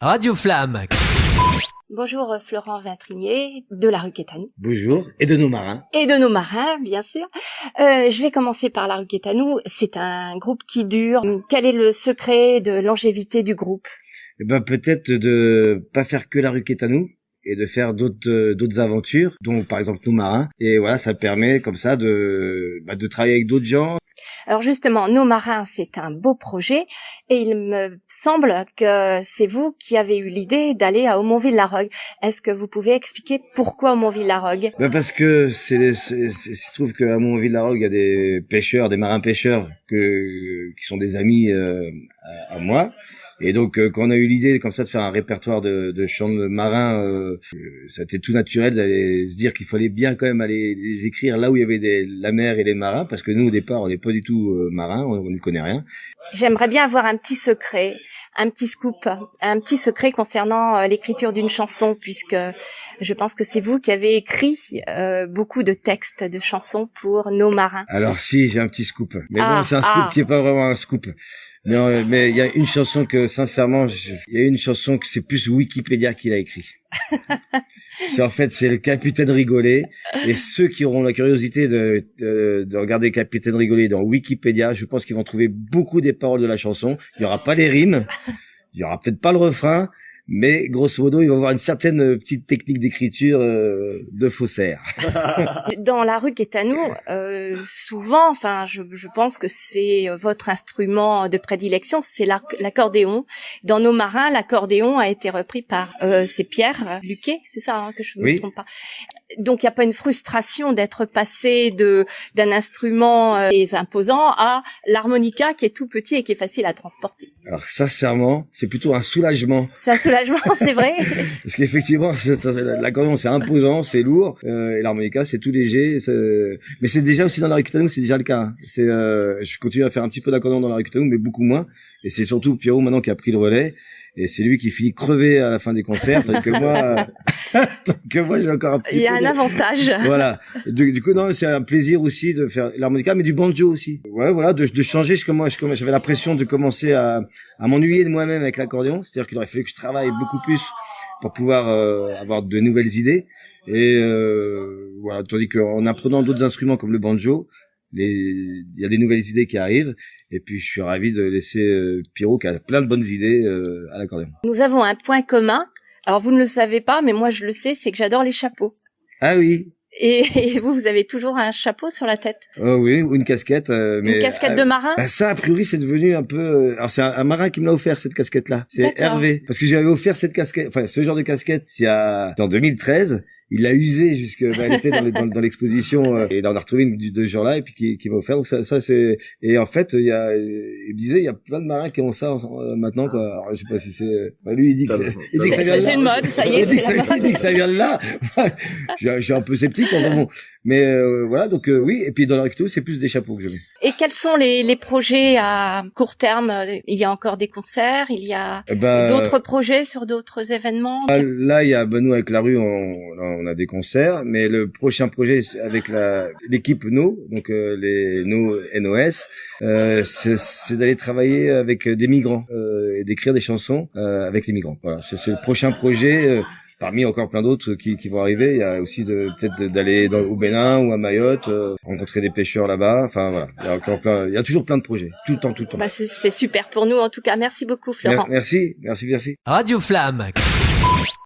Radio Flamme. Bonjour Florent Vintrinier de la rue Quétanou. Bonjour, et de nos marins. Et de nos marins, bien sûr. Je vais commencer par la rue Quétanou. C'est un groupe qui dure. Quel est le secret de longévité du groupe? Eh ben, peut-être de pas faire que la rue Quétanou et de faire d'autres aventures, dont par exemple nos marins. Et voilà, ça permet comme ça de travailler avec d'autres gens. Alors justement, Nos Marins, c'est un beau projet et il me semble que c'est vous qui avez eu l'idée d'aller à Aumonville-la-Rogue. Est-ce que vous pouvez expliquer pourquoi Aumonville-la-Rogue? Ben parce que il se trouve qu'à Aumonville-la-Rogue, il y a des pêcheurs, des marins pêcheurs qui sont des amis à moi. Et donc quand on a eu l'idée comme ça de faire un répertoire de chants de marins, ça a été tout naturel d'aller se dire qu'il fallait bien quand même aller les écrire là où il y avait la mer et les marins, parce que nous au départ on n'est pas du tout marins, on ne connaît rien. J'aimerais bien avoir un petit secret, un petit scoop, un petit secret concernant l'écriture d'une chanson, puisque je pense que c'est vous qui avez écrit beaucoup de textes de chansons pour Nos Marins. Alors si, j'ai un petit scoop, mais bon, c'est un scoop qui est pas vraiment un scoop. Mais il y a une chanson que sincèrement, c'est plus Wikipédia qui l'a écrit. C'est le Capitaine Rigolet, et ceux qui auront la curiosité de regarder Capitaine Rigolet dans Wikipédia, je pense qu'ils vont trouver beaucoup des paroles de la chanson. Il y aura pas les rimes, il y aura peut-être pas le refrain, mais grosso modo, il va y avoir une certaine petite technique d'écriture de faussaire. Dans la rue Quétanou, souvent, je pense que c'est votre instrument de prédilection, c'est l'accordéon. Dans Nos Marins, l'accordéon a été repris par c'est Pierre Luquet, c'est ça que je ne me trompe pas. Donc il n'y a pas une frustration d'être passé d'un instrument imposant à l'harmonica qui est tout petit et qui est facile à transporter. Alors sincèrement, c'est plutôt un soulagement. C'est un soulagement, c'est vrai. Parce qu'effectivement, l'accordéon c'est imposant, c'est lourd, et l'harmonica c'est tout léger. Mais c'est déjà aussi dans la rue Quétanou, c'est déjà le cas. Je continue à faire un petit peu d'accordéon dans la rue Quétanou, mais beaucoup moins. Et c'est surtout Pierrot maintenant qui a pris le relais. Et c'est lui qui finit crevé à la fin des concerts, tandis que moi, j'ai encore un petit peu. Il y a un avantage. Voilà. Du coup, non, c'est un plaisir aussi de faire l'harmonica, mais du banjo aussi. Ouais, voilà, de changer. J'avais la pression de commencer à m'ennuyer de moi-même avec l'accordéon. C'est-à-dire qu'il aurait fallu que je travaille beaucoup plus pour pouvoir avoir de nouvelles idées. Et voilà, tandis qu'en apprenant d'autres instruments comme le banjo, il y a des nouvelles idées qui arrivent, et puis je suis ravi de laisser Pierrot qui a plein de bonnes idées à l'accordéon. Nous avons un point commun. Alors vous ne le savez pas, mais moi je le sais, c'est que j'adore les chapeaux. Ah oui. Et vous avez toujours un chapeau sur la tête? Oh oui, ou une casquette. Une casquette de marin? Ça, a priori, c'est devenu un peu. Alors c'est un marin qui me l'a offert cette casquette-là. C'est Hervé, parce que j'avais offert cette casquette, enfin ce genre de casquette, en 2013. Il l'a usé elle était dans l'exposition, et là on a retrouvé une de ce genre-là, et puis qui m'a offert. Donc ça c'est, et en fait il me disait il y a plein de marins qui ont ça maintenant, quoi. Alors je sais pas si c'est, lui il dit que ça vient de là. C'est une mode, ça y est, c'est la mode. Il dit que ça vient de là. Je suis un peu sceptique, bon. Mais voilà, donc oui, et puis dans la recto, c'est plus des chapeaux que je mets. Et quels sont les projets à court terme? Il y a encore des concerts, il y a d'autres projets sur d'autres événements? Là, il y a nous avec la rue, on a des concerts, mais le prochain projet avec l'équipe No, donc les No NOS, c'est d'aller travailler avec des migrants et d'écrire des chansons avec les migrants. Voilà, c'est le prochain projet. Parmi encore plein d'autres qui vont arriver, il y a aussi peut-être d'aller au Bénin ou à Mayotte, rencontrer des pêcheurs là-bas. Enfin voilà, il y a toujours plein de projets, tout le temps. C'est super pour nous en tout cas. Merci beaucoup Florent. Merci. Radio Flamme.